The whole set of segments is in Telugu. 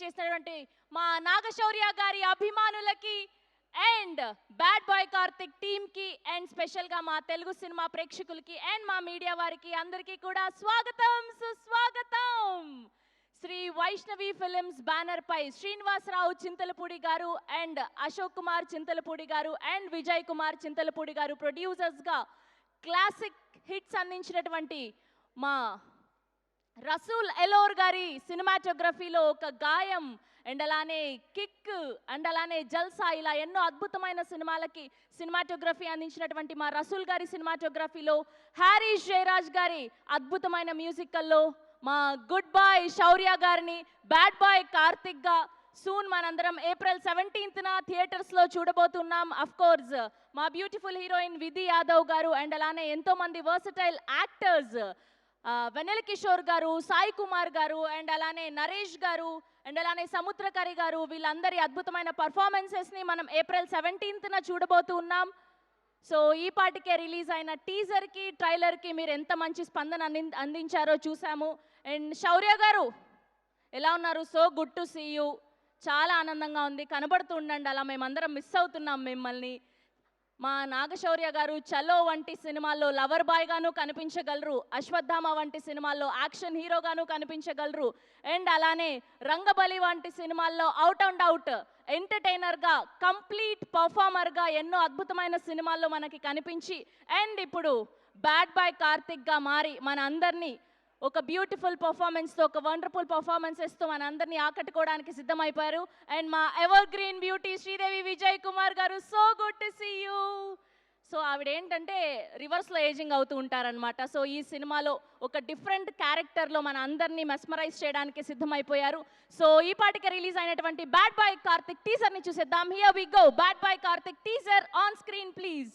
చేసినటువంటి మా నాగశౌర్య గారి అభిమానులకి and bad boy Karthik team కి అండ్ స్పెషల్ గా మా తెలుగు సినిమా ప్రేక్షకులకి అండ్ మా మీడియా వారికి అందరికీ కూడా స్వాగతం సుస్వాగతం. శ్రీ వైష్ణవి ఫిలిమ్స్ బ్యానర్ పై శ్రీనివాసరావు చింతలపూడి గారు అండ్ అశోక్ కుమార్ చింతలపూడి గారు అండ్ విజయ్ కుమార్ చింతలపూడి గారు ప్రొడ్యూసర్స్ గా క్లాసిక్ హిట్స్ అందించినటువంటి మా రసూల్ ఎలోర్ గారి సినిమాటోగ్రఫీలో ఒక గాయం అండ్ అలానే కిక్ అండ్ అలానే జల్సా ఇలా ఎన్నో అద్భుతమైన సినిమాలకి సినిమాటోగ్రఫీ అందించినటువంటి మా రసూల్ గారి సినిమాటోగ్రఫీలో హారీష్ జయరాజ్ గారి అద్భుతమైన మ్యూజికల్లో మా గుడ్ బాయ్ శౌర్య గారిని బ్యాడ్ బాయ్ కార్తిక్ గా సూన్ మనందరం April 17th థియేటర్స్ లో చూడబోతున్నాం. అఫ్ కోర్స్ మా బ్యూటిఫుల్ హీరోయిన్ విధి యాదవ్ గారు అండ్ అలానే ఎంతో మంది వర్సటైల్ యాక్టర్స్ వెన్నెల కిషోర్ గారు, సాయి కుమార్ గారు అండ్ అలానే నరేష్ గారు అండ్ అలానే సముద్రకరి గారు వీళ్ళందరి అద్భుతమైన పర్ఫార్మెన్సెస్ ని మనం April 17th చూడబోతున్నాం. సో ఈ పాటికే రిలీజ్ అయిన టీజర్ కి ట్రైలర్ కి మీరు ఎంత మంచి స్పందన అందించారో చూసాము. అండ్ శౌర్య గారు ఎలా ఉన్నారు? So good to see you. చాలా ఆనందంగా ఉంది. కనబడుతూ ఉండండి, అలా మేమందరం మిస్ అవుతున్నాం మిమ్మల్ని. మా నాగశౌర్య గారు చలో వంటి సినిమాల్లో లవర్ బాయ్ గాను కనిపించగలరు, అశ్వత్థామ వంటి సినిమాల్లో యాక్షన్ హీరోగాను కనిపించగలరు అండ్ అలానే రంగబలి వంటి సినిమాల్లో అవుట్ అండ్ అవుట్ ఎంటర్టైనర్గా కంప్లీట్ పర్ఫార్మర్గా ఎన్నో అద్భుతమైన సినిమాల్లో మనకి కనిపించి అండ్ ఇప్పుడు బ్యాడ్ బాయ్ కార్తిక్గా మారి మన అందరినీ ఒక బ్యూటిఫుల్ పర్ఫార్మెన్స్తో, ఒక వండర్ఫుల్ పర్ఫార్మెన్సెస్తో మన అందరినీ ఆకట్టుకోవడానికి సిద్ధమైపోయారు. అండ్ మా evergreen beauty Sridevi Vijay Kumar garu, so good to see you. So ఆవిడ ఏంటంటే రివర్స్లో ఏజింగ్ అవుతూ ఉంటారనమాట. సో ఈ సినిమాలో ఒక డిఫరెంట్ క్యారెక్టర్లో మన అందరినీ మెస్మరైజ్ చేయడానికి సిద్ధమైపోయారు. సో ఈ పాటికి రిలీజ్ అయినటువంటి బ్యాడ్ బాయ్ కార్తిక్ టీజర్ని చూసేద్దాం. Here we go. Bad boy Karthik teaser on screen please.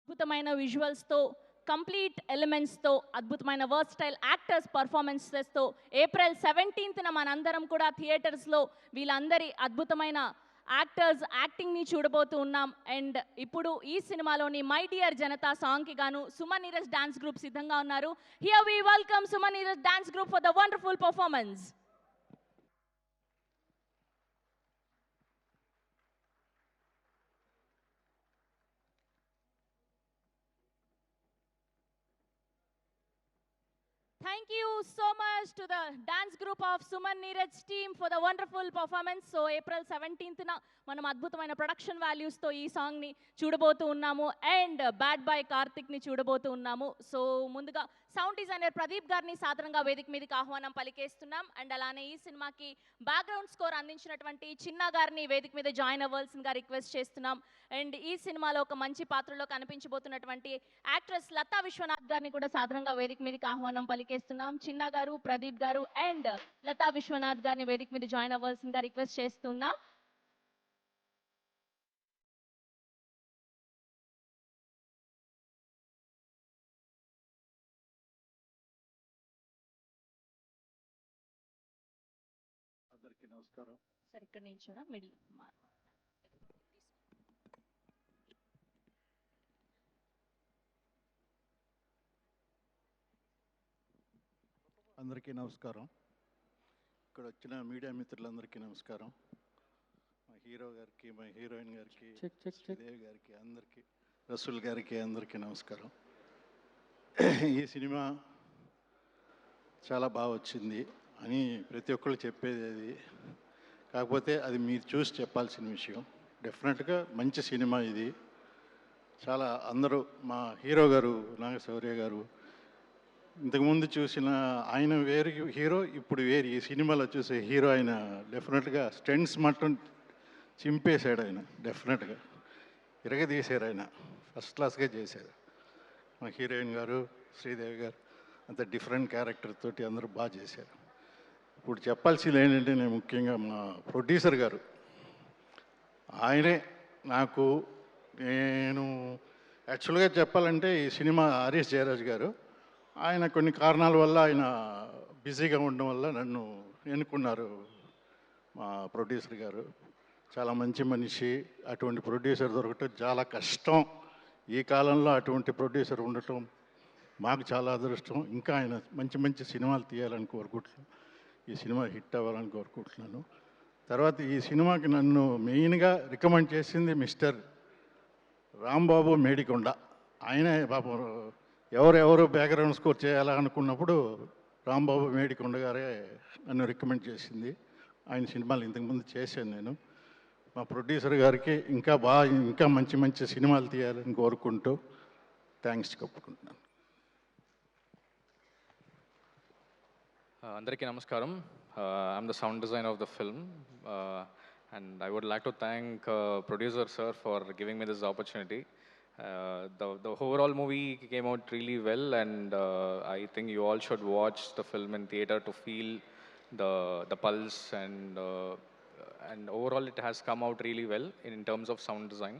అద్భుతమైన విజువల్స్తో, కంప్లీట్ ఎలిమెంట్స్తో, అద్భుతమైన వర్స్టైల్ యాక్టర్స్ పర్ఫార్మెన్సెస్తో April 17th మనందరం కూడా థియేటర్స్లో వీళ్ళందరి అద్భుతమైన యాక్టర్స్ యాక్టింగ్ని చూడబోతూ ఉన్నాం. అండ్ ఇప్పుడు ఈ సినిమాలోని మై డియర్ జనతా సాంగ్కి గాను సుమన్ నీరజ్ డాన్స్ గ్రూప్ సిద్ధంగా ఉన్నారు. Here we welcome Suman Neeraj dance group for the wonderful performance. Thank you so much to the dance group of Suman Neeraj team for the wonderful performance. So April 17th మనం అద్భుతమైన ప్రొడక్షన్ వాల్యూస్తో ఈ సాంగ్ని చూడబోతూ ఉన్నాము అండ్ బ్యాడ్ బాయ్ కార్తిక్ని చూడబోతూ ఉన్నాము. సో ముందుగా సౌండ్ డిజైనర్ ప్రదీప్ గారిని సాధారణంగా వేదిక మీదకి ఆహ్వానం పలికేస్తున్నాం. అండ్ అలానే ఈ సినిమాకి బ్యాక్గ్రౌండ్ స్కోర్ అందించినటువంటి చిన్న గారిని వేదిక మీద జాయిన్ అవ్వాల్సిందిగా రిక్వెస్ట్ చేస్తున్నాం. అండ్ ఈ సినిమాలో ఒక మంచి పాత్రలో కనిపించబోతున్నటువంటి యాక్ట్రెస్ లతా విశ్వనాథ్ గారిని కూడా సాధారణంగా వేదిక మీదకి ఆహ్వానం పలికేస్తున్నాం. చిన్న గారు, ప్రదీప్ గారు అండ్ లతా విశ్వనాథ్ గారిని వేదిక మీద జాయిన్ అవ్వాల్సిందిగా రిక్వెస్ట్ చేస్తున్నాం. అందరికీ నమస్కారం. సార్ ఇక్కడ నుంచి మిడిల్ అందరికీ నమస్కారం. ఇక్కడ వచ్చిన మీడియా మిత్రులందరికీ నమస్కారం. మా హీరో గారికి, మా హీరోయిన్ గారికి, శ్రీదేవి గారికి, అందరికీ, రసూల్ గారికి అందరికీ నమస్కారం. ఈ సినిమా చాలా బాగా వచ్చింది అని ప్రతి ఒక్కళ్ళు చెప్పేది అది. కాకపోతే అది మీరు చూసి చెప్పాల్సిన విషయం. డెఫినెట్గా మంచి సినిమా ఇది. చాలా అందరూ మా హీరో గారు నాగశౌర్య గారు ఇంతకుముందు చూసిన ఆయన వేరు హీరో, ఇప్పుడు వేరు. ఈ సినిమాలో చూసే హీరో ఆయన డెఫినెట్గా స్టెంట్స్ మట్టం చింపేశాడు. ఆయన డెఫినెట్గా ఇరగదీశారు. ఆయన ఫస్ట్ క్లాస్గా చేశారు. మా హీరోయిన్ గారు శ్రీదేవి గారు అంత డిఫరెంట్ క్యారెక్టర్ తోటి అందరూ బాగా చేశారు. ఇప్పుడు చెప్పాల్సింది ఏంటంటే నేను ముఖ్యంగా మా ప్రొడ్యూసర్ గారు, ఆయనే నాకు, నేను యాక్చువల్గా చెప్పాలంటే ఈ సినిమా హరీష్ జయరాజ్ గారు ఆయన కొన్ని కారణాల వల్ల ఆయన బిజీగా ఉండడం వల్ల నన్ను ఎన్నుకున్నారు. మా ప్రొడ్యూసర్ గారు చాలా మంచి మనిషి. అటువంటి ప్రొడ్యూసర్ దొరకటం చాలా కష్టం. ఈ కాలంలో అటువంటి ప్రొడ్యూసర్ ఉండటం మాకు చాలా అదృష్టం. ఇంకా ఆయన మంచి మంచి సినిమాలు తీయాలని కోరుకుంటున్నాను. ఈ సినిమా హిట్ అవ్వాలని కోరుకుంటున్నాను. తర్వాత ఈ సినిమాకి నన్ను మెయిన్గా రికమెండ్ చేసింది మిస్టర్ రాంబాబు మేడికొండ. ఆయనే పాపం ఎవరెవరు బ్యాక్గ్రౌండ్ స్కోర్ చేయాలనుకున్నప్పుడు రాంబాబు మేడికొండ గారే నన్ను రికమెండ్ చేసింది. ఆయన సినిమాలు ఇంతకుముందు చేశాను నేను. మా ప్రొడ్యూసర్ గారికి ఇంకా మంచి మంచి సినిమాలు తీయాలని కోరుకుంటూ థ్యాంక్స్ చెప్పుకుంటున్నాను. అందరికీ నమస్కారం. I'm the sound designer of the film, and I would like to thank producer sir for giving me this opportunity. The overall movie came out really well, and I think you all should watch the film in theater to feel the pulse, and overall it has come out really well in terms of sound design.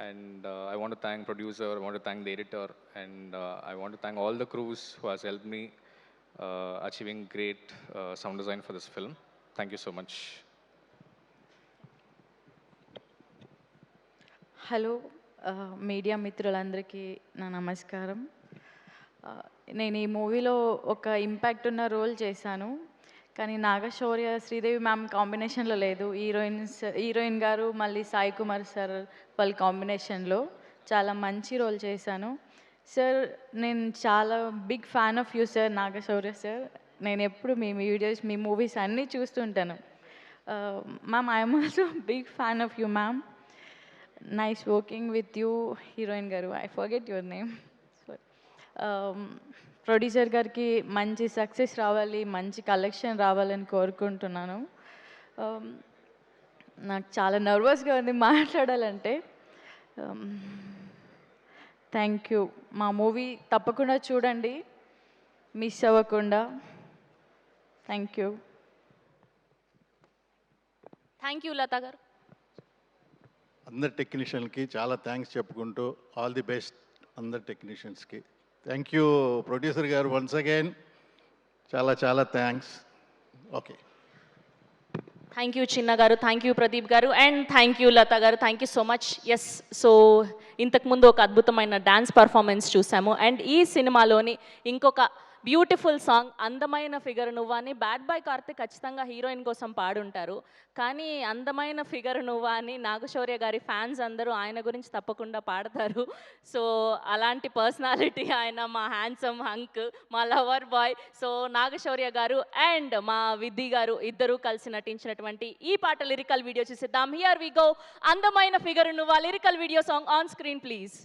And I want to thank producer, I want to thank the editor, and I want to thank all the crews who has helped me achieving great sound design for this film. Thank you so much. Hello, media మిత్రులందరికీ నా నమస్కారం. నేను ఈ మూవీలో ఒక ఇంపాక్ట్ ఉన్న రోల్ చేశాను, కానీ నాగశౌర్య శ్రీదేవి మ్యామ్ కాంబినేషన్లో లేదు. హీరోయిన్ గారు మళ్ళీ సాయి కుమార్ సార్ వాళ్ళ కాంబినేషన్లో చాలా మంచి రోల్ చేశాను. సార్, నేను చాలా big fan of you sir, Nagashaurya sir. నేను ఎప్పుడు మీ వీడియోస్, మీ మూవీస్ అన్నీ చూస్తుంటాను. Ma'am, I'm also big fan of you ma'am. Nice working with you. Heroine garu, I forget your name. Producer గారికి మంచి సక్సెస్ రావాలి, మంచి కలెక్షన్ రావాలని కోరుకుంటున్నాను. నాకు చాలా నర్వస్గా ఉంది మాట్లాడాలంటే. Thank you. మా మూవీ తప్పకుండా చూడండి, మిస్ అవ్వకుండా. Thank you. Thank you Latha గారు. అందరు టెక్నీషియన్కి చాలా థ్యాంక్స్ చెప్పుకుంటూ ఆల్ ది బెస్ట్ అందరు టెక్నీషియన్స్కి. థ్యాంక్ యూ ప్రొడ్యూసర్ గారు, వన్స్ అగైన్ చాలా చాలా థ్యాంక్స్. ఓకే, థ్యాంక్ యూ చిన్న గారు, థ్యాంక్ యూ ప్రదీప్ గారు, అండ్ థ్యాంక్ యూ లతా గారు. Thank you so much. Yes, so ఇంతకుముందు ఒక అద్భుతమైన డాన్స్ పర్ఫార్మెన్స్ చూసాము, అండ్ ఈ సినిమాలోని ఇంకొక బ్యూటిఫుల్ సాంగ్ అందమైన ఫిగర్ నువ్వా అని బ్యాడ్ బాయ్ కార్తిక్ ఖచ్చితంగా హీరోయిన్ కోసం పాడుంటారు, కానీ అందమైన ఫిగర్ నువ్వా అని నాగశౌర్య గారి ఫ్యాన్స్ అందరూ ఆయన గురించి తప్పకుండా పాడతారు. సో అలాంటి పర్సనాలిటీ ఆయన, మా హ్యాండ్సమ్ హంక్, మా లవర్ బాయ్. సో నాగశౌర్య గారు అండ్ మా విద్ధి గారు ఇద్దరూ కలిసి నటించినటువంటి ఈ పాట లిరికల్ వీడియో చూసిద్దాం. Here we go. అందమైన ఫిగర్ నువ్వా lyrical video song on screen please.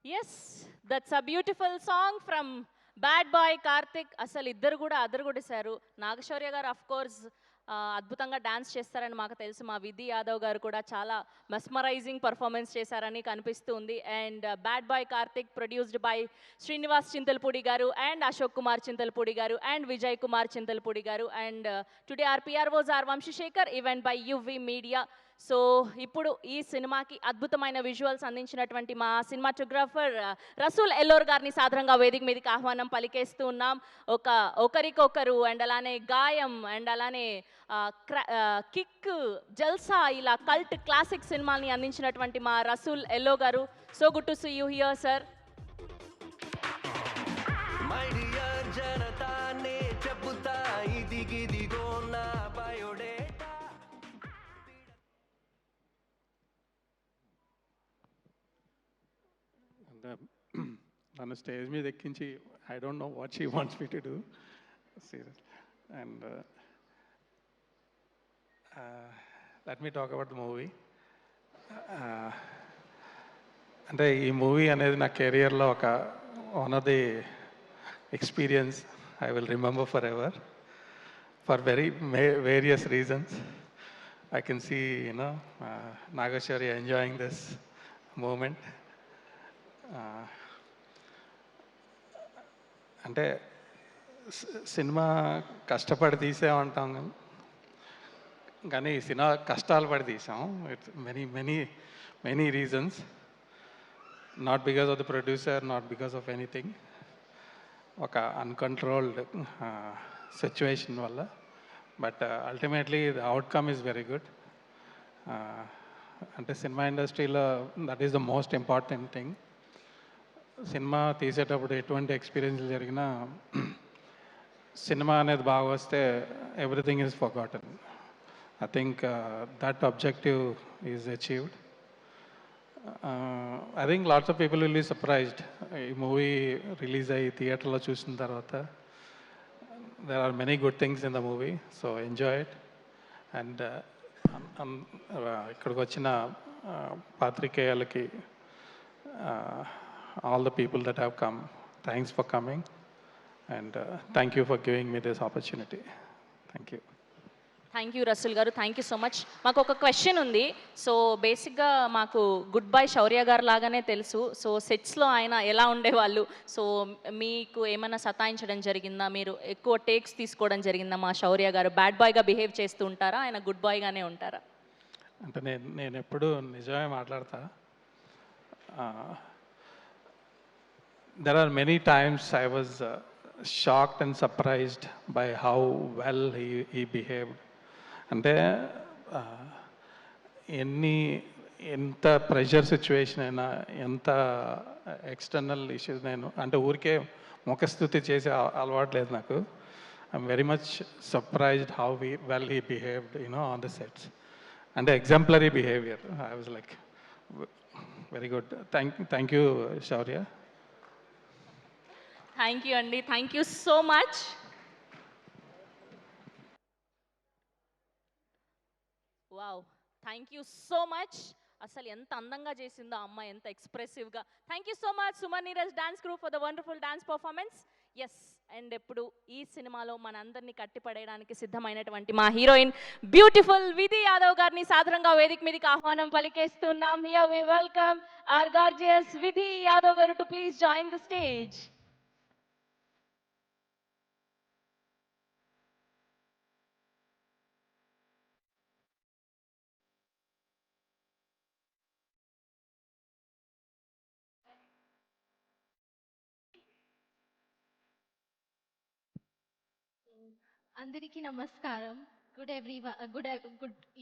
Yes that's a beautiful song from bad boy Karthik. అసలు ఇద్దరు కూడా అదరగొట్టేశారు. నాగశౌర్య గారు అఫ్ కోర్స్ అద్భుతంగా డాన్స్ చేస్తారని మాకు తెలుసు. మా విధి యాదవ్ గారు కూడా చాలా మెస్మరైజింగ్ పర్ఫార్మెన్స్ చేశారని కనిపిస్తుంది. And bad boy Karthik produced by Srinivas Chintalapudi గారు అండ్ అశోక్ కుమార్ చింతలపూడి గారు అండ్ విజయ్ కుమార్ చింతలపూడి గారు. And today are PROs are Vamsi Sekhar event by UV media. So ఇప్పుడు ఈ సినిమాకి అద్భుతమైన విజువల్స్ అందించినటువంటి మా సినిమాటోగ్రాఫర్ రసూల్ ఎల్లోర్ గారిని సాధారణంగా వేదిక మీదకి ఆహ్వానం పలికేస్తూ ఉన్నాం. ఒకరికొకరు అండ్ అలానే గాయం అండ్ అలానే కిక్ జల్సా ఇలా కల్ట్ క్లాసిక్ సినిమాని అందించినటువంటి మా రసూల్ ఎల్లో గారు. So good to see you here sir. My dear janata నే చెబుతా ఇదిగిదిగో నా బయోడేటా. నన్ను స్టేజ్ మీద ఎక్కించి I don't know what she wants me to do serious and let me talk about the movie. అంటే ఈ మూవీ అనేది నా కెరియర్లో ఒక one of the experience I will remember forever for various reasons. I can see, Nagashwari enjoying this moment. అంటే సినిమా కష్టపడి తీసామంటాం కానీ సినిమా కష్టాలు పడి తీసాం. It's many reasons, not because of the producer, not because of anything. ఒక అన్కంట్రోల్డ్ సిచ్యువేషన్ వల్ల. But ultimately the outcome is very good. అంటే సినిమా ఇండస్ట్రీలో that is the most important thing. Cinema తీసేటప్పుడు ఎటువంటి ఎక్స్పీరియన్స్ జరిగినా సినిమా అనేది బాగా వస్తే everything is forgotten. I think that objective is achieved. I think lots of people will be surprised ఈ మూవీ రిలీజ్ అయ్యి థియేటర్లో చూసిన తర్వాత. there are many good things in the movie, so enjoy it. And ఇక్కడికి వచ్చిన పాత్రికేయులకి, all the people that have come, thanks for coming, and thank you for giving me this opportunity. Thank you. Thank you Rasool గారు, థ్యాంక్ యూ సో మచ్. మాకు ఒక క్వశ్చన్ ఉంది. సో బేసిక్గా మాకు గుడ్ బై శౌర్య గారు లాగానే తెలుసు. సో సెట్స్లో ఆయన ఎలా ఉండేవాళ్ళు? సో మీకు ఏమైనా సతాయించడం జరిగిందా? మీరు ఎక్కువ టేక్స్ తీసుకోవడం జరిగిందా? మా శౌర్య గారు బ్యాడ్ బాయ్గా బిహేవ్ చేస్తూ ఉంటారా, ఆయన గుడ్ బాయ్గానే ఉంటారా? అంటే నేను ఎప్పుడు నిజమే మాట్లాడతా. there are many times I was shocked and surprised by how well he behaved. అంటే ఎంత ప్రెషర్ సిచ్యువేషన్ అయినా, ఎంత ఎక్స్టర్నల్ ఇష్యూస్, నేను అంటే ఊరికే ముఖస్థుతి చేసే అలవాటు లేదు నాకు. I'm very much surprised how well he behaved on the sets. అంటే exemplary behaviour. I was like very good. Thank you Shaurya. Thank you అండి, thank you so much. Wow, thank you so much. అసలు ఎంత అందంగా చేసిందో ఆ అమ్మాయి, ఎంత ఎక్స్ప్రెసివ్గా. Thank you so much Suman Neeraj dance group for the wonderful dance performance. Yes, and ఎప్పుడు ఈ సినిమాలో మనందరినీ కట్టిపడేయడానికి సిద్ధమైనటువంటి మా హీరోయిన్ బ్యూటిఫుల్ విధి యాదవ్ గారిని సాధారణంగా వేదిక మీదకి ఆహ్వానం పలికేస్తున్నాం. Here we welcome our gorgeous Vidhi Yadav garu to please join the stage. Andariki namaskaram. Good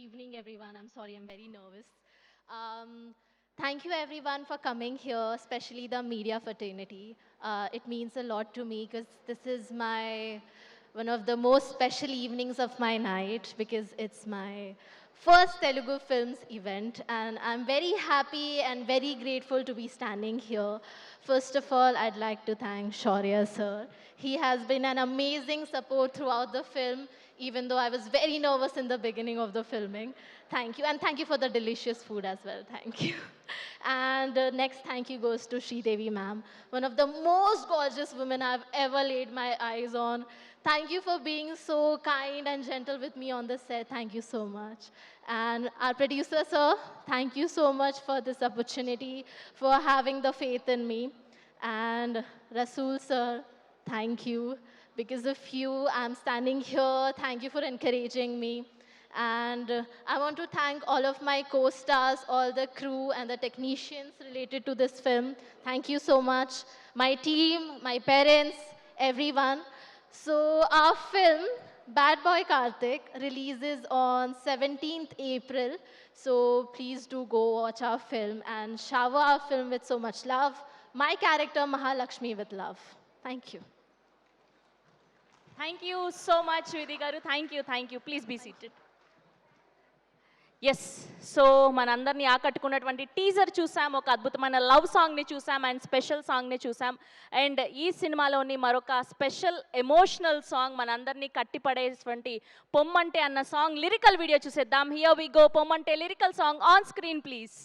evening, everyone. I'm sorry, I'm very nervous. Thank you, everyone, for coming here, especially the media fraternity. It means a lot to me because this is one of the most special evenings of my night, because it's my first Telugu Films event, and I'm very happy and very grateful to be standing here. First of all, I'd like to thank Shaurya sir. He has been an amazing support throughout the film, even though I was very nervous in the beginning of the filming. Thank you, and thank you for the delicious food as well. Thank you. And next thank you goes to Devi ma'am, one of the most gorgeous women I've ever laid my eyes on. Thank you for being so kind and gentle with me on the set. Thank you so much. And our producer, sir, thank you so much for this opportunity, for having the faith in me. And Rasool, sir, thank you. Because of you, I'm standing here. Thank you for encouraging me. And I want to thank all of my co-stars, all the crew and the technicians related to this film. Thank you so much. My team, my parents, everyone. So our film, Bad Boy Kartik, releases on 17th April. So please do go watch our film and shower our film with so much love. My character, Mahalakshmi, with love. Thank you. Thank you so much Vidhi గారు. Thank you. Please be seated. Yes, so మనందరినీ ఆకట్టుకున్నటువంటి టీజర్ చూసాం, ఒక అద్భుతమైన లవ్ సాంగ్ని చూసాం అండ్ స్పెషల్ సాంగ్ని చూసాం. అండ్ ఈ సినిమాలోని మరొక స్పెషల్ ఎమోషనల్ సాంగ్ మనందరినీ కట్టిపడేటువంటి పొమ్మంటే అన్న సాంగ్ లిరికల్ వీడియో చూసేద్దాం. Here we go. Pommante lyrical song on screen please.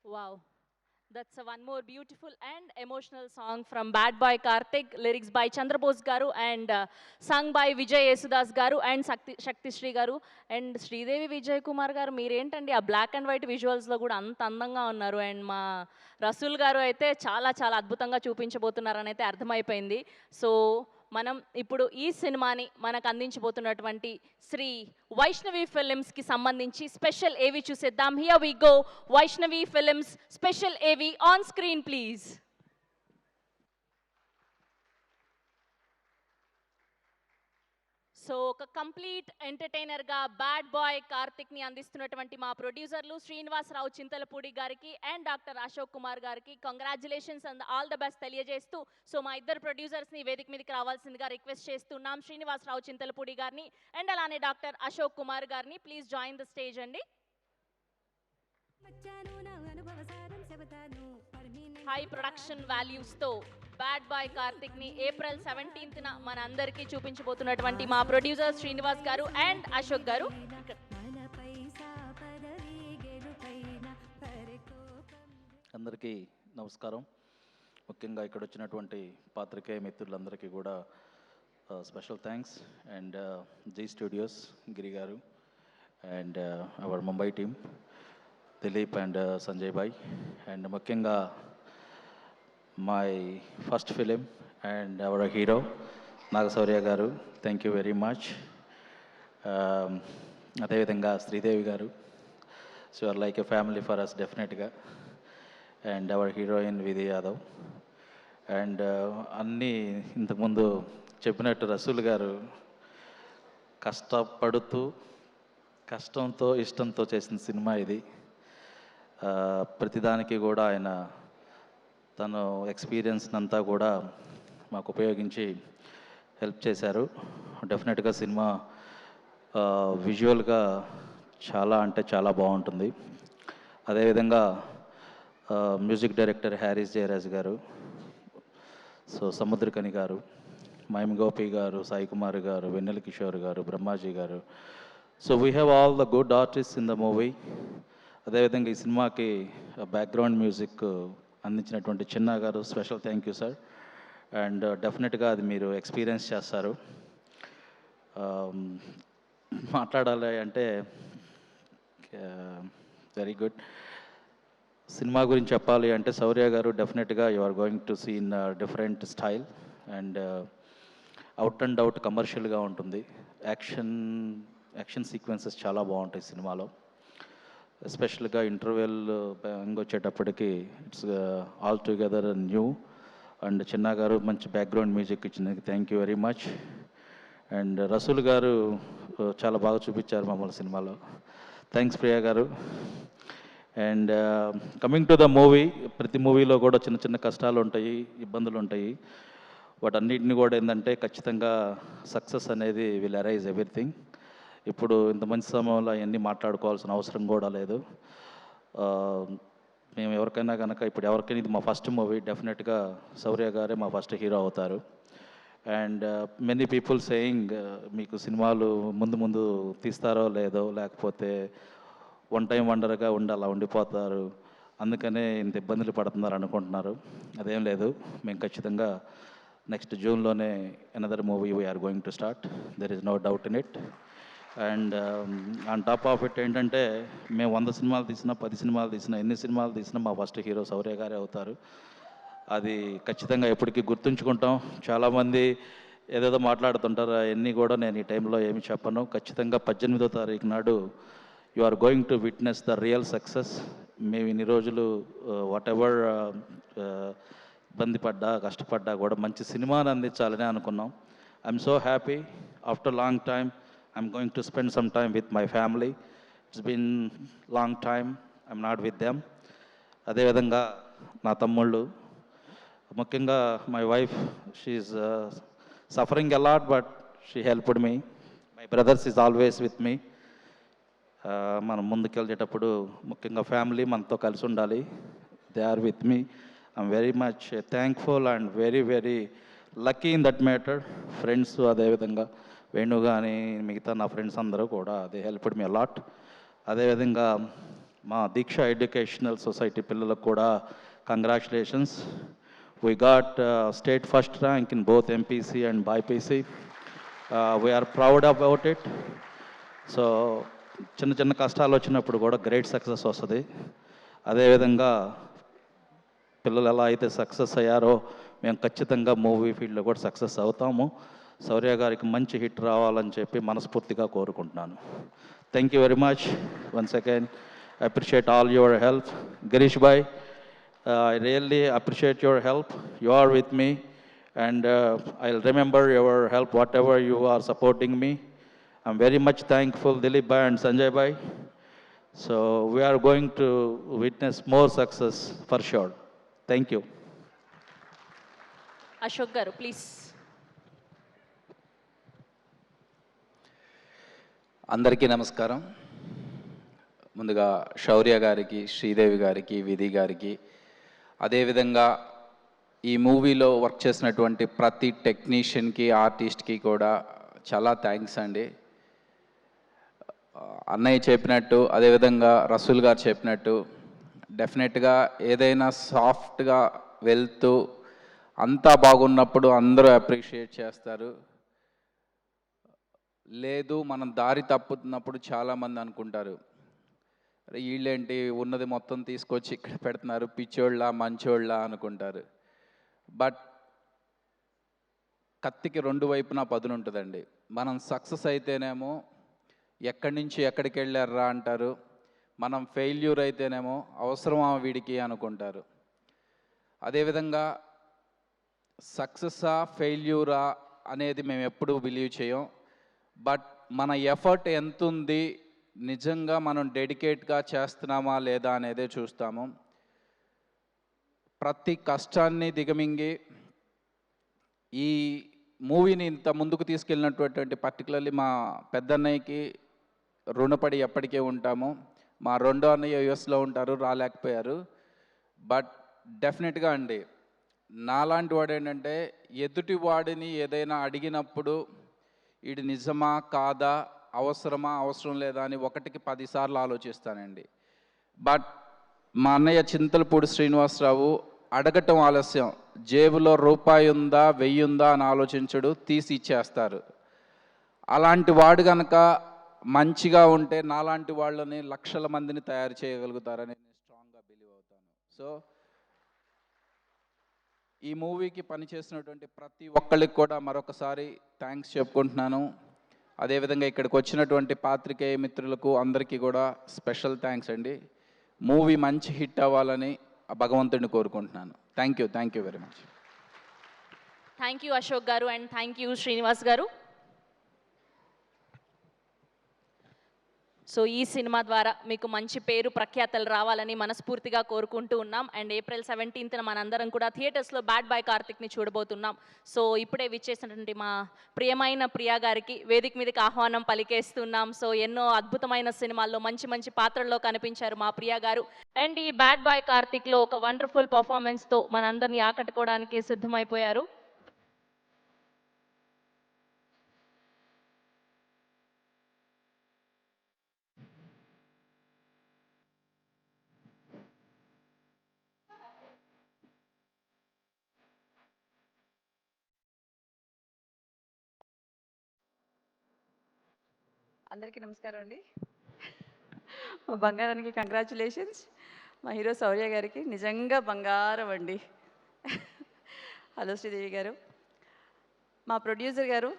Wow. That's one more beautiful and emotional song from Bad Boy Karthik, lyrics by Chandrabose garu and sung by Vijay Yesudas garu and Shakti Shri garu and Sridevi Vijay Kumar garu. మీరేంటండి ఆ బ్లాక్ అండ్ వైట్ విజువల్స్లో కూడా అంత అందంగా ఉన్నారు. అండ్ మా రసూల్ గారు అయితే చాలా చాలా అద్భుతంగా చూపించబోతున్నారని అయితే అర్థమైపోయింది. సో మనం ఇప్పుడు ఈ సినిమాని మనకు అందించబోతున్నటువంటి శ్రీ వైష్ణవి ఫిలిమ్స్కి సంబంధించి స్పెషల్ ఏవి చూసేద్దాం. Here we go. Vaishnavi films special AV on screen please. So ఒక కంప్లీట్ ఎంటర్టైనర్గా బ్యాడ్ బాయ్ కార్తిక్ని అందిస్తున్నటువంటి మా ప్రొడ్యూసర్లు శ్రీనివాసరావు చింతలపూడి గారికి అండ్ డాక్టర్ అశోక్ కుమార్ గారికి congratulations and all the best తెలియజేస్తూ, సో మా ఇద్దరు ప్రొడ్యూసర్స్ని వేదిక మీదకి రావాల్సిందిగా రిక్వెస్ట్ చేస్తున్నాం. శ్రీనివాసరావు చింతలపూడి గారిని అండ్ అలానే డాక్టర్ అశోక్ కుమార్ గారిని ప్లీజ్ జాయిన్ ద స్టేజ్ అండి. హై ప్రొడక్షన్ వాల్యూస్తో బ్యాడ్ బాయ్ కార్తిక్ని ఏప్రిల్ 17న మన అందరికీ చూపించబోతున్నటువంటి మా ప్రొడ్యూసర్ శ్రీనివాస్ గారు అండ్ అశోక్ గారు. అందరికీ నమస్కారం. ముఖ్యంగా ఇక్కడ వచ్చినటువంటి పాత్రికేయ మిత్రులందరికీ కూడా special thanks. And Zee studios Giri garu and our Mumbai team Dilip and Sanjay bhai and ముఖ్యంగా my first film and our hero Nagashaurya garu, thank you very much. అదేవిధంగా Sridevi garu, so are like a family for us డెఫినెట్గా. అండ్ అవర్ హీరోయిన్ విధి యాదవ్ అండ్ అన్నీ ఇంతకుముందు చెప్పినట్టు రసూల్ గారు కష్టపడుతూ కష్టంతో ఇష్టంతో చేసిన సినిమా ఇది. ప్రతిదానికి కూడా ఆయన తను ఎక్స్పీరియన్స్ అంతా కూడా మాకు ఉపయోగించి హెల్ప్ చేశారు. డెఫినెట్గా సినిమా విజువల్గా చాలా అంటే చాలా బాగుంటుంది. అదేవిధంగా మ్యూజిక్ డైరెక్టర్ హ్యారీస్ జయరాజ్ గారు, సో సముద్రకని గారు, మైమ్ గోపి గారు, సాయి కుమార్ గారు, వెన్నెల కిషోర్ గారు, బ్రహ్మాజీ గారు. So we have all the good artist in the movie. అదేవిధంగా ఈ సినిమాకి బ్యాక్గ్రౌండ్ మ్యూజిక్ అందించినటువంటి చిన్న గారు, special thank you sir. And డెఫినెట్గా అది మీరు ఎక్స్పీరియన్స్ చేస్తారు. మాట్లాడాలి అంటే వెరీ గుడ్. సినిమా గురించి చెప్పాలి అంటే శౌర్య గారు డెఫినెట్గా you are going to see in different style and out and out కమర్షియల్గా ఉంటుంది. యాక్షన్ సీక్వెన్సెస్ చాలా బాగుంటాయి సినిమాలో. ఎస్పెషల్గా ఇంటర్వెల్ వచ్చేటప్పటికి it's altogether new. And Chinna గారు మంచి బ్యాక్గ్రౌండ్ మ్యూజిక్ ఇచ్చినందుకు thank you very much. And Rasool గారు చాలా బాగా చూపించారు మమ్మల్ని సినిమాలో. థ్యాంక్స్ ప్రియా గారు. And coming to the movie, ప్రతి మూవీలో కూడా చిన్న చిన్న కష్టాలు ఉంటాయి, ఇబ్బందులు ఉంటాయి. వాటన్నిటిని కూడా ఏంటంటే ఖచ్చితంగా సక్సెస్ అనేది విల్ అరైజ్ ఎవ్రీథింగ్. ఇప్పుడు ఇంత మంచి సమయంలో అవన్నీ మాట్లాడుకోవాల్సిన అవసరం కూడా లేదు. మేము ఎవరికైనా కనుక ఇప్పుడు ఎవరికైనా ఇది మా ఫస్ట్ మూవీ, డెఫినెట్గా శౌర్య గారే మా ఫస్ట్ హీరో అవుతారు. అండ్ మెనీ పీపుల్ సేయింగ్ మీకు సినిమాలు ముందు ముందు తీస్తారో లేదో, లేకపోతే వన్ టైం వండర్గా అలా ఉండిపోతారు, అందుకనే ఇంత ఇబ్బందులు పడుతున్నారు అనుకుంటున్నారు. అదేం లేదు, మేము ఖచ్చితంగా నెక్స్ట్ జూన్లోనే another movie we're going to start. There is no doubt in it. And on top of it ఏంటంటే మేము 100 సినిమాలు తీసినా, 10 సినిమాలు తీసినా, ఎన్ని సినిమాలు తీసినా మా ఫస్ట్ హీరో శౌర్య గారే అవుతారు. అది ఖచ్చితంగా ఎప్పటికీ గుర్తుంచుకుంటాం. చాలామంది ఏదేదో మాట్లాడుతుంటారు, అవన్నీ కూడా నేను ఈ టైంలో ఏమి చెప్పను. ఖచ్చితంగా 18వ తారీఖు నాడు you are going to witness the real success. మేము ఇన్ని రోజులు వాట్ ఎవర్ ఇబ్బంది పడ్డా, కష్టపడ్డా కూడా మంచి సినిమాని అందించాలని అనుకున్నాం. I'm so happy. After long time I'm going to spend some time with my family. It's been long time I'm not with them. అదేవిధంగా నా తమ్ముళ్ళు, ముఖ్యంగా my wife, she is suffering a lot but she helped me. My brothers is always with me. మనం ముందుకెళ్ళేటప్పుడు ముఖ్యంగా ఫ్యామిలీ మనతో కలిసి ఉండాలి. They are with me. I'm very much thankful and very very lucky in that matter. Friends, అదేవిధంగా వేణు కానీ మిగతా నా ఫ్రెండ్స్ అందరూ కూడా దే హెల్ప్డ్ మీ అలాట్. అదేవిధంగా మా దీక్ష ఎడ్యుకేషనల్ సొసైటీ పిల్లలకు కూడా congratulations. We got state first rank in both MPC and BIPC. We are proud about it. So చిన్న చిన్న కష్టాలు వచ్చినప్పుడు కూడా గ్రేట్ సక్సెస్ వస్తుంది. అదేవిధంగా పిల్లలు ఎలా అయితే సక్సెస్ అయ్యారో మేము ఖచ్చితంగా మూవీ ఫీల్డ్లో కూడా సక్సెస్ అవుతాము. శౌర్య గారికి మంచి హిట్ రావాలని చెప్పి మనస్ఫూర్తిగా కోరుకుంటున్నాను. Thank you very much. Once again appreciate all your help. Girish Bhai, I really appreciate your help. You are with me, and I'll remember your help, whatever you are supporting me. I'm very much thankful, Dilip Bhai and Sanjay Bhai. So we are going to witness more success for sure. Thank you. Ashok garu please. అందరికీ నమస్కారం. ముందుగా శౌర్య గారికి, శ్రీదేవి గారికి, విధి గారికి, అదేవిధంగా ఈ మూవీలో వర్క్ చేసినటువంటి ప్రతి టెక్నీషియన్కి, ఆర్టిస్ట్కి కూడా చాలా థ్యాంక్స్ అండి. అన్నయ్య చెప్పినట్టు, అదేవిధంగా రసూల్ గారు చెప్పినట్టు, డెఫినెట్గా ఏదైనా సాఫ్ట్గా వెళ్తూ అంతా బాగున్నప్పుడు అందరూ అప్రిషియేట్ చేస్తారు. లేదు మనం దారి తప్పుతున్నప్పుడు చాలామంది అనుకుంటారు, వీళ్ళేంటి ఉన్నది మొత్తం తీసుకొచ్చి ఇక్కడ పెడుతున్నారు, పిచ్చోళ్ళ మంచోళ్ళ అనుకుంటారు. బట్ కత్తికి రెండు వైపున పదును ఉంటుందండి. మనం సక్సెస్ అయితేనేమో ఎక్కడి నుంచి ఎక్కడికి వెళ్ళారా అంటారు, మనం ఫెయిల్యూర్ అయితేనేమో అవసరమా వీడికి అనుకుంటారు. అదేవిధంగా సక్సెస్సా ఫెయిల్యూరా అనేది మేము ఎప్పుడూ బిలీవ్ చేయం. బట్ మన ఎఫర్ట్ ఎంత ఉంది, నిజంగా మనం డెడికేట్గా చేస్తున్నామా లేదా అనేదే చూస్తాము. ప్రతి కష్టాన్ని దిగమింగి ఈ మూవీని ఇంత ముందుకు తీసుకెళ్ళినటువంటి పర్టికులర్లీ మా పెద్దన్నయ్యకి రుణపడి ఎప్పటికే ఉంటాము. మా రెండో అన్నయ్య యుఎస్లో ఉంటారు, రాలేకపోయారు. బట్ డెఫినెట్గా అండి, నాలాంటి వాడు ఏంటంటే ఎదుటి వాడిని ఏదైనా అడిగినప్పుడు ఇది నిజమా కాదా, అవసరమా అవసరం లేదా అని 1కి 10 సార్లు ఆలోచిస్తానండి. బట్ మా అన్నయ్య చింతలపూడి శ్రీనివాసరావు అడగటం ఆలస్యం, జేబులో రూపాయి ఉందా 1000 ఉందా అని ఆలోచించడు, తీసి ఇచ్చేస్తారు. అలాంటి వాడు కనుక మంచిగా ఉంటే నాలాంటి వాళ్ళని లక్షల మందిని తయారు చేయగలుగుతారని నేను స్ట్రాంగ్గా బిలీవ్ అవుతాను. సో ఈ మూవీకి పనిచేసినటువంటి ప్రతి ఒక్కళ్ళకి కూడా మరొకసారి థ్యాంక్స్ చెప్పుకుంటున్నాను. అదేవిధంగా ఇక్కడికి వచ్చినటువంటి పాత్రికేయ మిత్రులకు అందరికీ కూడా స్పెషల్ థ్యాంక్స్ అండి. మూవీ మంచి హిట్ అవ్వాలని భగవంతుడిని కోరుకుంటున్నాను. Thank you very much. Thank you Ashok garu and thank you Srinivas గారు. సో ఈ సినిమా ద్వారా మీకు మంచి పేరు ప్రఖ్యాతలు రావాలని మనస్ఫూర్తిగా కోరుకుంటూ ఉన్నాం. అండ్ April 17th మనందరం కూడా థియేటర్స్లో బ్యాడ్ బాయ్ కార్తిక్ని చూడబోతున్నాం. సో ఇప్పుడే విచ్చేసినటువంటి మా ప్రియమైన ప్రియా గారికి వేదిక మీదకి ఆహ్వానం పలికేస్తున్నాం. సో ఎన్నో అద్భుతమైన సినిమాల్లో మంచి మంచి పాత్రల్లో కనిపించారు మా ప్రియా గారు. అండ్ ఈ బ్యాడ్ బాయ్ కార్తిక్లో ఒక వండర్ఫుల్ పర్ఫార్మెన్స్తో మనందరినీ ఆకట్టుకోవడానికి సిద్ధమైపోయారు. అందరికీ నమస్కారం అండి. మా బంగారానికి కంగ్రాచులేషన్స్. మా హీరో శౌర్య గారికి నిజంగా బంగారం అండి. హలో శ్రీదేవి గారు. మా ప్రొడ్యూసర్ గారు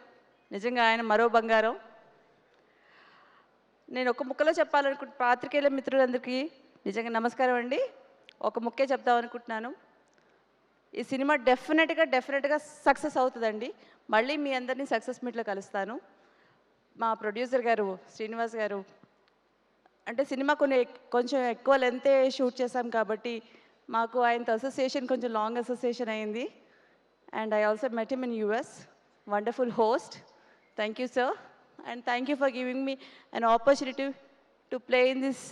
నిజంగా ఆయన మరో బంగారం. నేను ఒక ముక్కలో చెప్పాలనుకుంటు పాత్రికేయుల మిత్రులందరికీ నిజంగా నమస్కారం అండి. ఒక ముక్కే చెప్దామనుకుంటున్నాను. ఈ సినిమా డెఫినెట్గా సక్సెస్ అవుతుందండి. మళ్ళీ మీ అందరినీ సక్సెస్ మీట్లో కలుస్తాను. మా ప్రొడ్యూసర్ గారు శ్రీనివాస్ గారు అంటే సినిమా కొంచెం ఎక్కువ లెంతే షూట్ చేశాం కాబట్టి మాకు ఆయనతో అసోసియేషన్ కొంచెం లాంగ్ అసోసియేషన్ అయింది. And I also met him in US. Wonderful host. Thank you sir. And thank you for giving me an opportunity to play in this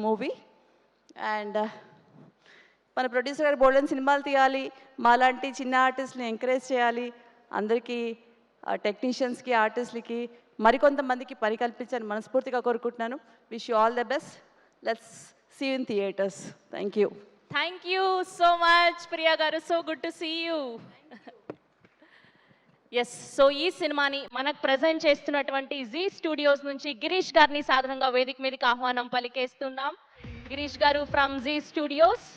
movie. And మన ప్రొడ్యూసర్ గారు బోల్డెన్ సినిమాలు తీయాలి, మాలాంటి చిన్న ఆర్టిస్ట్ని ఎంకరేజ్ చేయాలి. అందరికీ టెక్నీషియన్స్కి, ఆర్టిస్ట్లకి మరికొంతమందికి పని కల్పించాలని మనస్ఫూర్తిగా కోరుకుంటున్నాను. Wish you all the best. Let's see you in theatres. Thank you. Thank you so much Priya garu. So good to see you. Yes, so ఈ సినిమాని మనకు ప్రజెంట్ చేస్తున్నటువంటి జీ స్టూడియోస్ నుంచి గిరీష్ గారిని సాధారణంగా వేదిక మీదకి ఆహ్వానం పలికేస్తున్నాం. గిరీష్ గారు from Zee studios.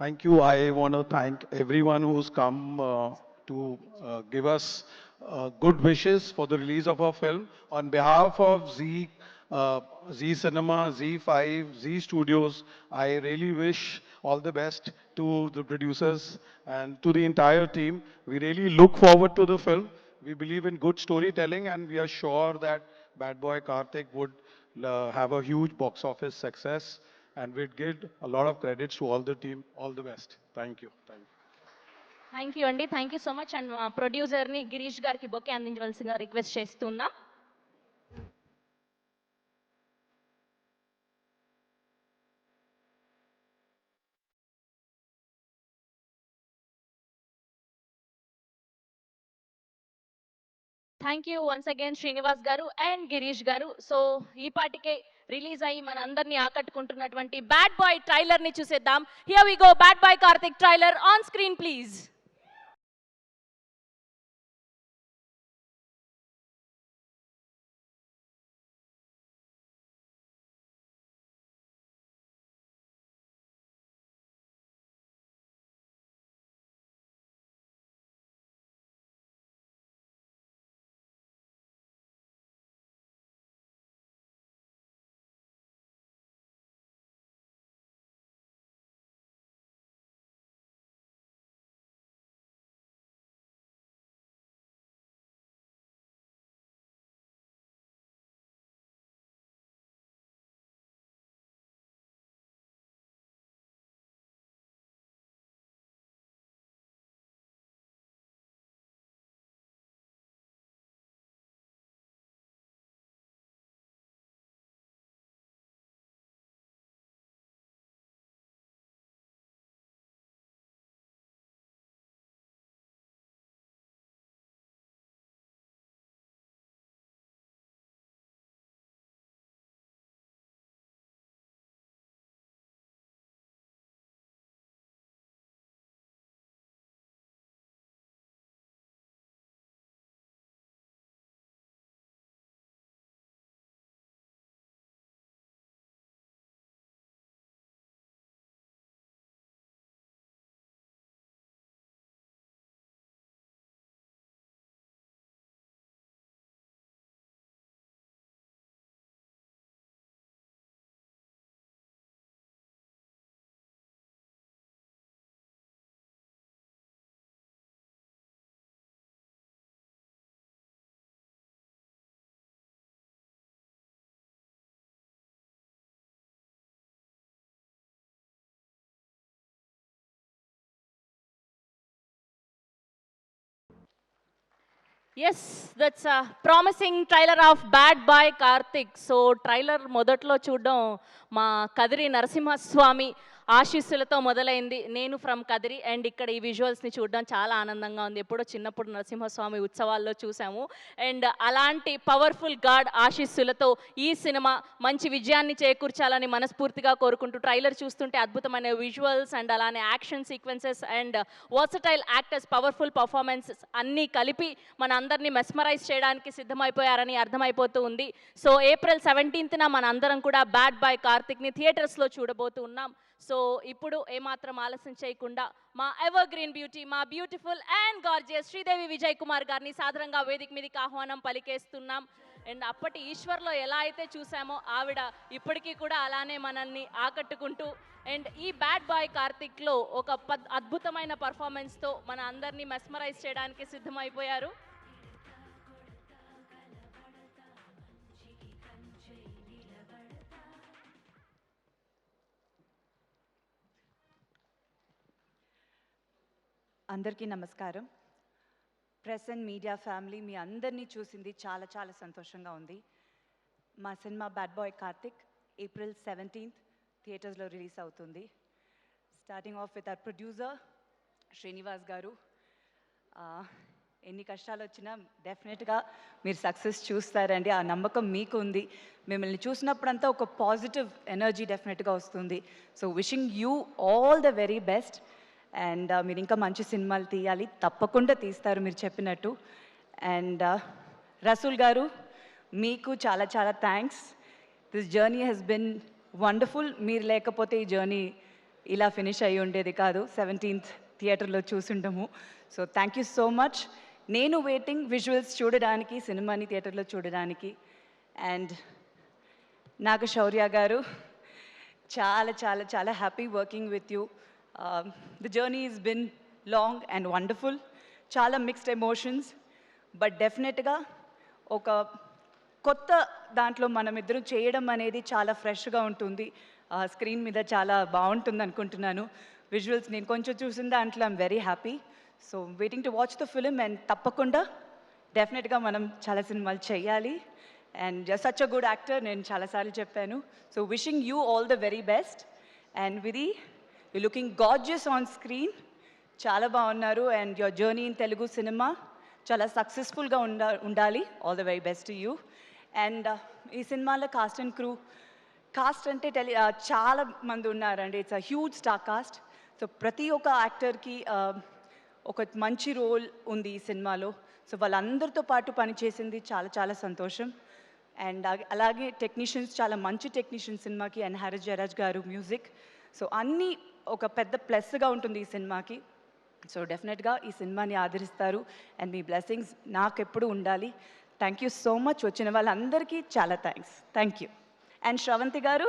Thank you. I want to thank everyone who's come to give us good wishes for the release of our film. On behalf of Z Cinema, Z5, Z Studios, I really wish all the best to the producers and to the entire team. We really look forward to the film. We believe in good storytelling, and we are sure that Bad Boy Karthik would have a huge box office success. And we'd give a lot of credits to all the team. All the best. Thank you. Thank you. Thank you అండి. Thank you so much. And మా ప్రొడ్యూసర్ని గిరీష్ గారికి బొకే అందించవలసిందిగా రిక్వెస్ట్ చేస్తున్నా. Thank you once again Srinivas garu and Girish గారు. సో ఈ పాటికే రిలీజ్ అయ్యి మన అందరినీ ఆకట్టుకుంటున్నటువంటి బ్యాడ్ బాయ్ ట్రైలర్ ని చూసేద్దాం. Here we go. Bad boy Karthik trailer on screen please. Yes, that's promising trailer of bad boy Karthik. So trailer మొదట్లో చూడడం మా కదిరి నరసింహస్వామి ఆశీస్సులతో మొదలైంది. నేను ఫ్రమ్ కదిరి అండ్ ఇక్కడ ఈ విజువల్స్ని చూడడం చాలా ఆనందంగా ఉంది. ఎప్పుడో చిన్నప్పుడు నరసింహస్వామి ఉత్సవాల్లో చూసాము. అండ్ అలాంటి పవర్ఫుల్ గాడ్ ఆశీస్సులతో ఈ సినిమా మంచి విజయాన్ని చేకూర్చాలని మనస్ఫూర్తిగా కోరుకుంటూ ట్రైలర్ చూస్తుంటే అద్భుతమైన విజువల్స్ అండ్ అలానే action sequences and versatile actors powerful performances అన్నీ కలిపి మన అందరినీ మెస్మరైజ్ చేయడానికి సిద్ధమైపోయారని అర్థమైపోతూ ఉంది. సో ఏప్రిల్ 17న మన అందరం కూడా బ్యాడ్ బాయ్ కార్తిక్ని థియేటర్స్లో చూడబోతూ ఉన్నాం. సో ఇప్పుడు ఏమాత్రం ఆలస్యం చేయకుండా మా ఎవర్ గ్రీన్ బ్యూటీ, మా beautiful and gorgeous Sridevi Vijay Kumar గారిని సాధారణంగా వేదిక మీదకి ఆహ్వానం పలికేస్తున్నాం. అండ్ అప్పటి ఈశ్వర్లో ఎలా అయితే చూసామో ఆవిడ ఇప్పటికీ కూడా అలానే మనల్ని ఆకట్టుకుంటూ అండ్ ఈ బ్యాడ్ బాయ్ కార్తిక్లో ఒక అద్భుతమైన పర్ఫార్మెన్స్తో మన అందరినీ మెస్మరైజ్ చేయడానికి సిద్ధమైపోయారు. అందరికీ నమస్కారం. ప్రెస్ అండ్ మీడియా ఫ్యామిలీ, మీ అందరినీ చూసింది చాలా చాలా సంతోషంగా ఉంది. మా cinema bad boy Karthik April 17th థియేటర్స్లో రిలీజ్ అవుతుంది. Starting of with our producer Srinivas గారు. ఎన్ని కష్టాలు వచ్చినా డెఫినెట్గా మీరు సక్సెస్ చూస్తారండి, ఆ నమ్మకం మీకు ఉంది. మిమ్మల్ని చూసినప్పుడంతా ఒక పాజిటివ్ ఎనర్జీ డెఫినెట్గా వస్తుంది. So wishing you all the very best. And మీరు ఇంకా మంచి సినిమాలు తీయాలి, తప్పకుండా తీస్తారు మీరు చెప్పినట్టు. అండ్ రసూల్ గారు, మీకు చాలా చాలా thanks. This journey has been wonderful. మీరు లేకపోతే ఈ జర్నీ ఇలా ఫినిష్ అయ్యి ఉండేది కాదు. 17th థియేటర్లో చూసుంటాము. So thank you so much. నేను వెయిటింగ్ విజువల్స్ చూడడానికి, సినిమాని థియేటర్లో చూడడానికి. అండ్ నాగశౌర్య గారు, చాలా చాలా చాలా happy working with you. The journey is bin long and wonderful. చాలా మిక్స్డ్ ఎమోషన్స్, బట్ డెఫినెట్గా ఒక కొత్త దాంట్లో మనం ఇద్దరం చేయడం అనేది చాలా ఫ్రెష్గా ఉంటుంది. స్క్రీన్ మీద చాలా బాగుంటుంది అనుకుంటున్నాను. విజువల్స్ నేను కొంచెం చూసిన దాంట్లో I'm very happy. So waiting to watch the film. And తప్పకుండా డెఫినెట్గా మనం చాలా సినిమాలు చేయాలి. And such a good actor, నేను చాలాసార్లు చెప్పాను. So wishing you all the very best. And Vidhi, you looking gorgeous on screen, చాలా బాగున్నారు. And your journey in Telugu cinema చాలా సక్సెస్ఫుల్గా ఉండాలి. All the very best to you. And ఈ సినిమాలో కాస్ట్ అండ్ క్రూ, కాస్ట్ అంటే చాలా మంది ఉన్నారండి. It's a huge star cast. So ప్రతి ఒక్క యాక్టర్కి ఒక మంచి రోల్ ఉంది ఈ సినిమాలో. సో వాళ్ళందరితో పాటు పనిచేసింది చాలా చాలా సంతోషం. అండ్ అలాగే టెక్నీషియన్స్, చాలా మంచి టెక్నీషియన్స్ సినిమాకి. అండ్ హరీష్ జయరాజ్ గారు మ్యూజిక్. సో అన్నీ ఒక పెద్ద ప్లస్గా ఉంటుంది ఈ సినిమాకి. సో డెఫినెట్గా ఈ సినిమాని ఆదరిస్తారు. అండ్ మీ బ్లెస్సింగ్స్ నాకు ఎప్పుడు ఉండాలి. Thank you so much. వచ్చిన వాళ్ళందరికీ చాలా thanks. Thank you. And Sravanthi garu,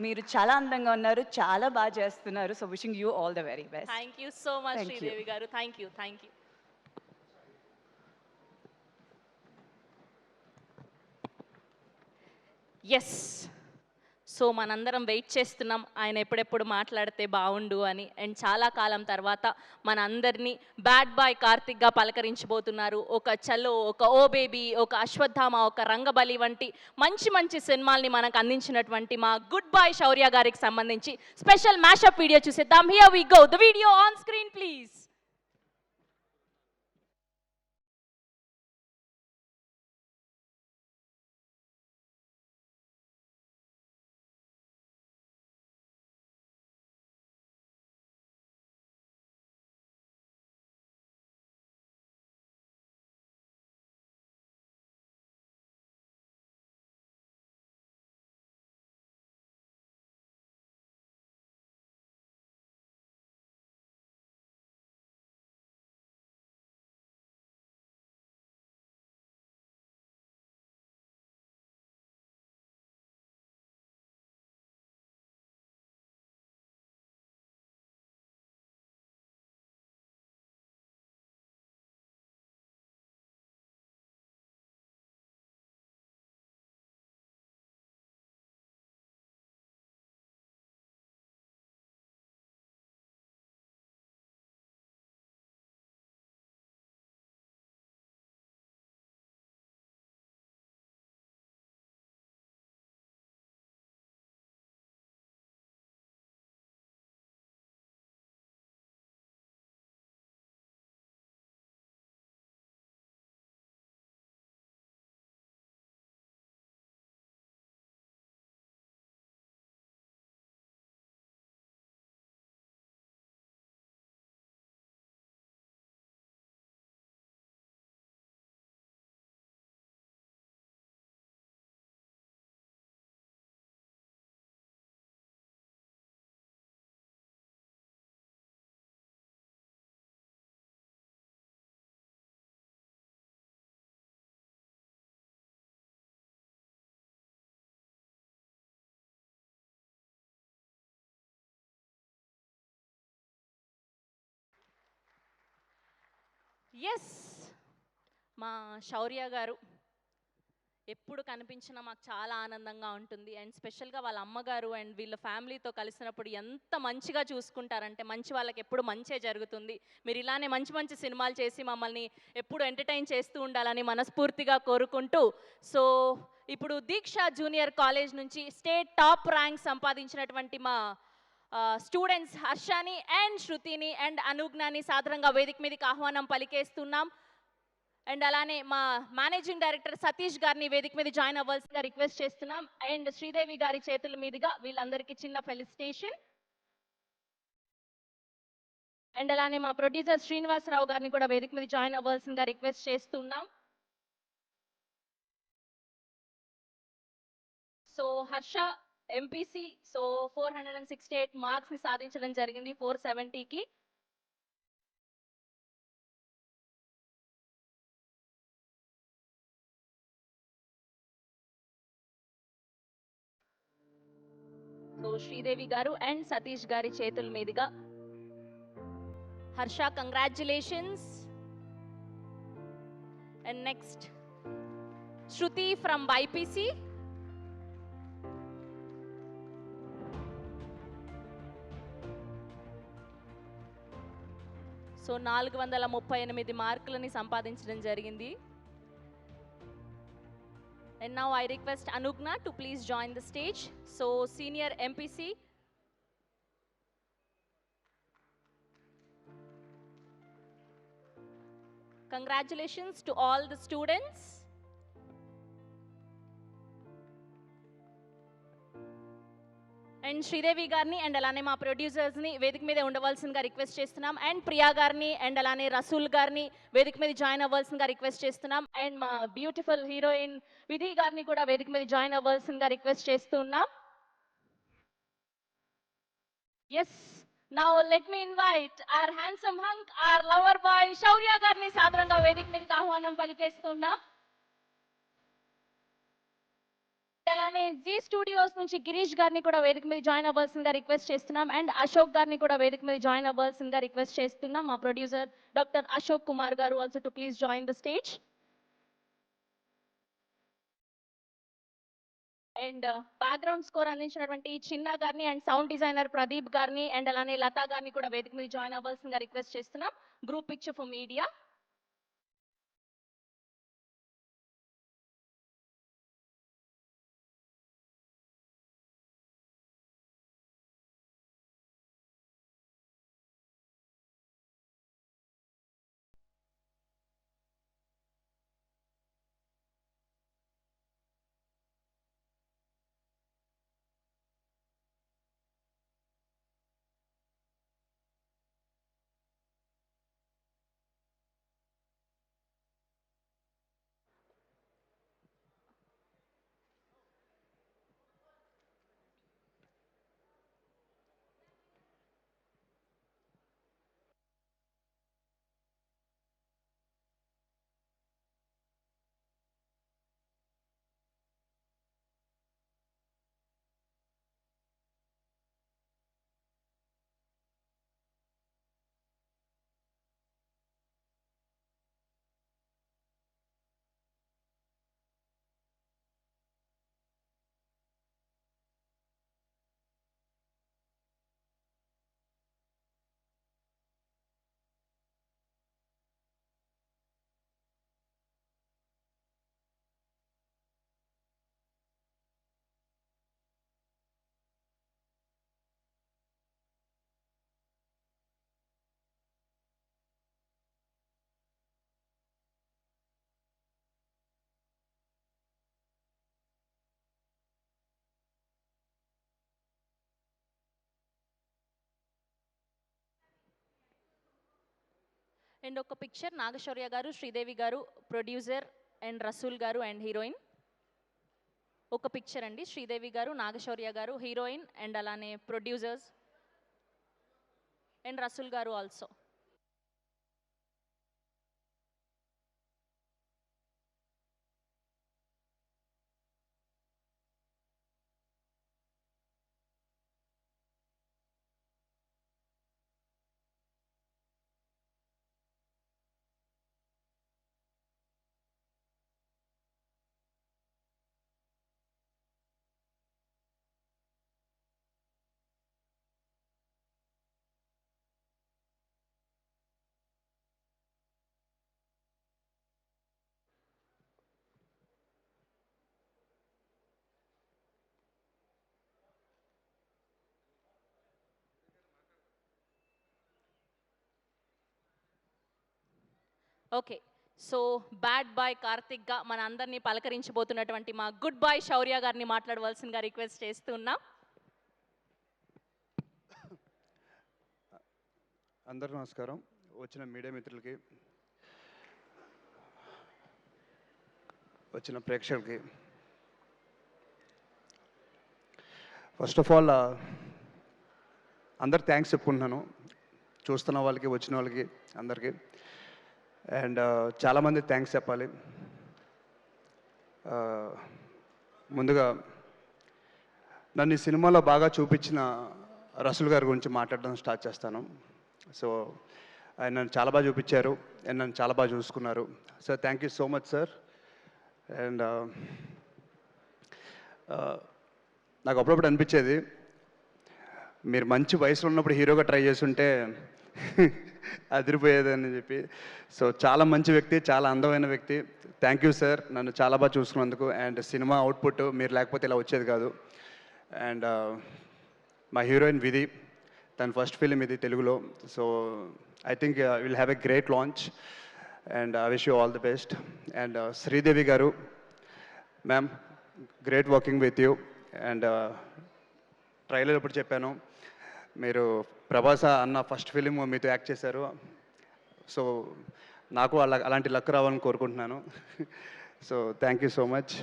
మీరు చాలా అందంగా ఉన్నారు, చాలా బాగా చేస్తున్నారు. So wishing you all the very best. Thank you so much Thank you. Sridevi garu. Thank you, thank you. Yes, so మనందరం వెయిట్ చేస్తున్నాం ఆయన ఎప్పుడెప్పుడు మాట్లాడితే బాగుండు అని. అండ్ చాలా కాలం తర్వాత మన అందరినీ బ్యాడ్ బాయ్ కార్తిక్గా పలకరించబోతున్నారు. ఒక చలో, ఒక ఓ బేబీ, ఒక అశ్వత్థామ, ఒక రంగబలి వంటి మంచి మంచి సినిమాల్ని మనకు అందించినటువంటి మా గుడ్ బాయ్ శౌర్య గారికి సంబంధించి స్పెషల్ మ్యాషప్ వీడియో చూసేద్దాం. Here we go, the video on screen please. Yes, మా శౌర్య గారు ఎప్పుడు కనిపించినా మాకు చాలా ఆనందంగా ఉంటుంది. అండ్ స్పెషల్గా వాళ్ళ అమ్మగారు అండ్ వీళ్ళ ఫ్యామిలీతో కలిసినప్పుడు ఎంత మంచిగా చూసుకుంటారంటే, మంచి వాళ్ళకి ఎప్పుడు మంచే జరుగుతుంది. మీరు ఇలానే మంచి మంచి సినిమాలు చేసి మమ్మల్ని ఎప్పుడు ఎంటర్టైన్ చేస్తూ ఉండాలని మనస్ఫూర్తిగా కోరుకుంటూ, సో ఇప్పుడు దీక్ష జూనియర్ కాలేజ్ నుంచి స్టేట్ టాప్ ర్యాంక్ సంపాదించినటువంటి మా స్టూడెంట్స్ హర్షాని అండ్ శృతిని అండ్ అనుజ్ఞాని సాదరంగా వేదిక మీదకి ఆహ్వానం పలికేస్తున్నాం. అండ్ అలానే మా మేనేజింగ్ డైరెక్టర్ సతీష్ గారిని వేదిక మీద జాయిన్ అవ్వాల్సిందిగా రిక్వెస్ట్ చేస్తున్నాం. అండ్ శ్రీదేవి గారి చేతుల మీదుగా వీళ్ళందరికీ చిన్న ఫెలిసిటేషన్. అండ్ అలానే మా ప్రొడ్యూసర్ శ్రీనివాసరావు గారిని కూడా వేదిక మీద జాయిన్ అవ్వాల్సిందిగా రిక్వెస్ట్ చేస్తున్నాం. సో హర్ష ఎంపీసీ 468 మార్క్స్ ని సాధించడం జరిగింది 470కి. సో శ్రీదేవి గారు అండ్ సతీష్ గారి చేతుల మీదుగా Harsha congratulations. And next Shruti from BiPC. So 438 మార్కులని సంపాదించడం జరిగింది. And now I request Anugna to please join the stage. So senior MPC. Congratulations to all the students. And Sridevi గారిని అండ్ అలానే మా ప్రొడ్యూసర్స్ని వేదిక మీద ఉండవలసిందిగా రిక్వెస్ట్ చేస్తున్నాం. అండ్ ప్రియా గారిని అండ్ అలానే రసూల్ గారిని వేదిక మీద జాయిన్ అవ్వాల్సిందిగా రిక్వెస్ట్ చేస్తున్నాం. అండ్ మా బ్యూటిఫుల్ హీరోయిన్ విధి గారిని కూడా వేదిక మీద జాయిన్ అవ్వాల్సిందిగా రిక్వెస్ట్ చేస్తున్నాం. Yes, now let me invite our handsome hunk, our lover boy Shourya గారిని సాదరంగా వేదిక మీదకి ఆహ్వానం పలికేస్తున్నాం. అలానే జీ స్టూడియోస్ నుంచి గిరీష్ గారిని కూడా వేదిక మీద జాయిన్ అవ్వాల్సిందిగా రిక్వెస్ట్ చేస్తున్నాం. అండ్ అశోక్ గారిని కూడా వేదిక మీద జాయిన్ అవ్వాల్సిందిగా రిక్వెస్ట్ చేస్తున్నాం. మా ప్రొడ్యూసర్ డాక్టర్ అశోక్ కుమార్ గారు also to please join the stage. And background score అందించినటువంటి చిన్న గారిని అండ్ సౌండ్ డిజైనర్ ప్రదీప్ గారిని అండ్ అలానే లతా గారిని కూడా వేదిక మీద జాయిన్ అవ్వాల్సిందిగా రిక్వెస్ట్ చేస్తున్నాం. Group picture for media. And ఒక పిక్చర్ నాగశౌర్య గారు, శ్రీదేవి గారు, ప్రొడ్యూసర్ అండ్ రసూల్ గారు అండ్ హీరోయిన్. ఒక పిక్చర్ అండి, శ్రీదేవి గారు, నాగశౌర్య గారు, హీరోయిన్ అండ్ అలానే producers and Rasool garu also. Okay, so bad boy కార్తిక్గా మన అందరినీ పలకరించబోతున్నటువంటి మా గుడ్ బాయ్ శౌర్య గారిని మాట్లాడవలసిందిగా రిక్వెస్ట్ చేస్తున్నాం. అందరూ నమస్కారం. వచ్చిన మీడియా మిత్రులకి, వచ్చిన ప్రేక్షకులకి, ఫస్ట్ ఆఫ్ ఆల్ అందరు థ్యాంక్స్ చెప్పుకుంటున్నాను, చూస్తున్న వాళ్ళకి, వచ్చిన వాళ్ళకి, అందరికీ. అండ్ చాలామంది థ్యాంక్స్ చెప్పాలి. ముందుగా నన్ను ఈ సినిమాలో బాగా చూపించిన రసూల్ గారి గురించి మాట్లాడడం స్టార్ట్ చేస్తాను. సో ఆయన నన్ను చాలా బాగా చూపించారు అండ్ నన్ను చాలా బాగా చూసుకున్నారు. So thank you so much sir. And నాకు అప్పుడప్పుడు అనిపించేది, మీరు మంచి వయసులో ఉన్నప్పుడు హీరోగా ట్రై చేస్తుంటే అదిరిపోయేదని చెప్పి. సో చాలా మంచి వ్యక్తి, చాలా అందమైన వ్యక్తి. థ్యాంక్ యూ సార్, నన్ను చాలా బాగా చూసుకున్నందుకు. అండ్ సినిమా అవుట్పుట్ మీరు లేకపోతే ఇలా వచ్చేది కాదు. అండ్ మా హీరోయిన్ విధి, తన ఫస్ట్ ఫిలిం ఇది తెలుగులో. So I think will have a great launch and I wish you all the best. And Sridevi garu, ma'am, great working with you. And trailer ఎప్పుడు చెప్పాను, మీరు ప్రభాస్ అన్న ఫస్ట్ ఫిలిం మీతో యాక్ట్ చేశారు. సో నాకు అలాంటి లక్ రావాలని కోరుకుంటున్నాను. So thank you so much.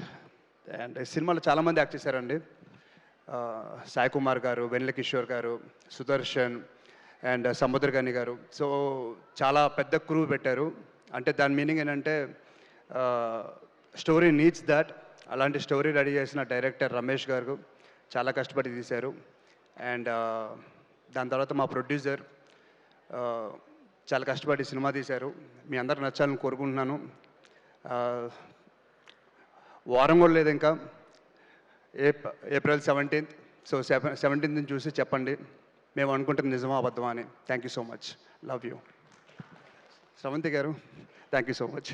And ఈ సినిమాలో చాలామంది యాక్ట్ చేశారండి. సాయి కుమార్ గారు, వెన్నెల కిషోర్ గారు, సుదర్శన్ అండ్ సముద్రగని గారు. సో చాలా పెద్ద క్రూ పెట్టారు. అంటే దాని మీనింగ్ ఏంటంటే స్టోరీ నీడ్స్ దట్. అలాంటి స్టోరీ రెడీ చేసిన డైరెక్టర్ రమేష్ గారు చాలా కష్టపడి తీశారు. అండ్ దాని తర్వాత మా ప్రొడ్యూసర్ చాలా కష్టపడి సినిమా తీశారు. మీ అందరు నచ్చాలని కోరుకుంటున్నాను. వారం కూడా లేదు ఇంకా, ఏప్రిల్ 17th. సో 17th చూసి చెప్పండి మేము అనుకుంటుంది నిజమా అబద్ధమా అని. Thank you so much, love you. Sravanthi garu, thank you so much.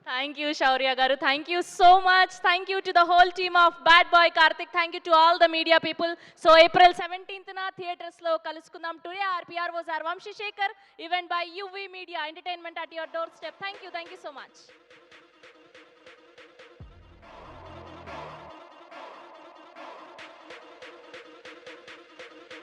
Thank you, Shaurya Garu. Thank you so much. Thank you to the whole team of Bad Boy Karthik. Thank you to all the media people. So April 17th na theaters lo kalusukundam. Today our PR was our Vamshi Shekhar, event by UV Media Entertainment at your doorstep. Thank you so much.